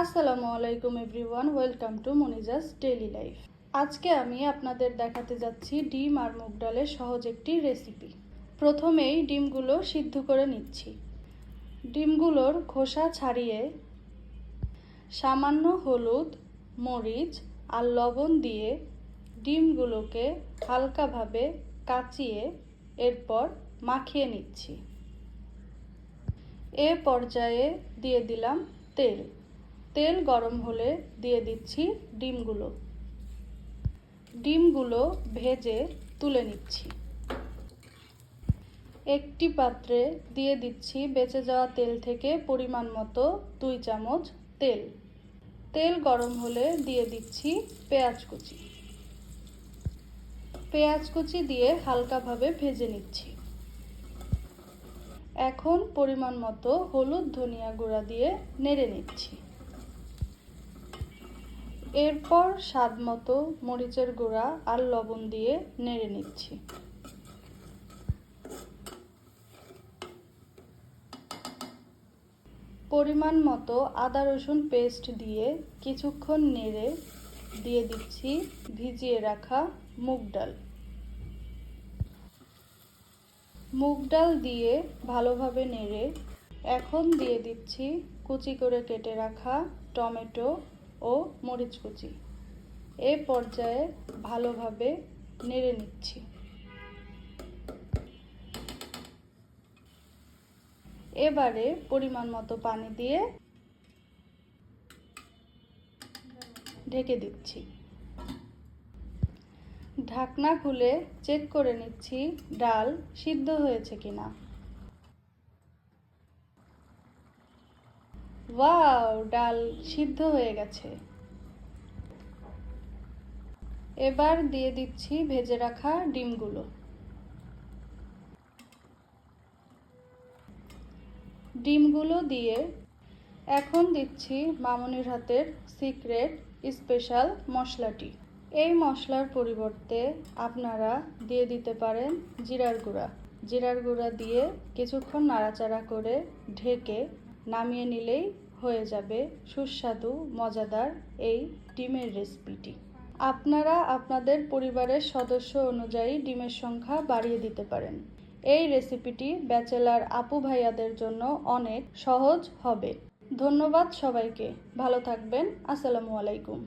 আসসালামু আলাইকুম everyone, welcome to Moniza's daily life. আজকে আমি আপনাদের দেখাতে যাচ্ছি ডিম আর মুগ ডালের সহজ একটি রেসিপি। প্রথমেই ডিমগুলো সিদ্ধ করে নিচ্ছি। ডিমগুলোর খোসা ছাড়িয়ে সামান্য হলুদ, মরিচ আর লবণ দিয়ে ডিমগুলোকে হালকাভাবে কাচিয়ে এরপর মাখিয়ে নিচ্ছি। এ পর্যায়ে দিয়ে দিলাম তেল। তেল গরম হলে দিয়ে দিচ্ছি ডিমগুলো ভেজে তুলে নিচ্ছি। একটি পাত্রে দিয়ে দিচ্ছি বেঁচে যাওয়া তেল থেকে পরিমাণ মতো 2 চামচ তেল। তেল গরম হলে দিয়ে দিচ্ছি পেঁয়াজ কুচি দিয়ে হালকাভাবে ভেজে নিচ্ছি। এখন পরিমাণ মতো হলুদ, ধনিয়া গুঁড়া দিয়ে নেড়ে নিচ্ছি। এরপর স্বাদ মতো মরিচের গুঁড়া আর লবণ দিয়ে নেড়ে নিচ্ছি। পরিমাণ মতো আদা রসুন পেস্ট দিয়ে কিছুক্ষণ নেড়ে দিয়ে দিচ্ছি ভিজিয়ে রাখা মুগ ডাল দিয়ে ভালোভাবে নেড়ে এখন দিয়ে দিচ্ছি কুচি করে কেটে রাখা টমেটো ও মরিচ কুচি। এ পর্যায়ে ভালোভাবে নেড়ে নিচ্ছি। এবারে পরিমাণ মতো পানি দিয়ে ঢেকে দিচ্ছি। ঢাকনা খুলে চেক করে নিচ্ছি ডাল সিদ্ধ হয়েছে কিনা। ওয়াও, ডাল সিদ্ধ হয়ে গেছে। এবার দিয়ে দিচ্ছি ভেজে রাখা ডিমগুলো দিয়ে এখন দিচ্ছি মামুনির হাতের সিক্রেট স্পেশাল মশলাটি। এই মশলার পরিবর্তে আপনারা দিয়ে দিতে পারেন জিরার গুঁড়া দিয়ে কিছুক্ষণ নাড়াচাড়া করে ঢেকে নামিয়ে নিলেই হয়ে যাবে সুস্বাদু মজাদার এই ডিমের রেসিপিটি। আপনারা আপনাদের পরিবারের সদস্য অনুযায়ী ডিমের সংখ্যা বাড়িয়ে দিতে পারেন। এই রেসিপিটি ব্যাচেলার আপু ভাইয়াদের জন্য অনেক সহজ হবে। ধন্যবাদ সবাইকে, ভালো থাকবেন। আসসালামু আলাইকুম।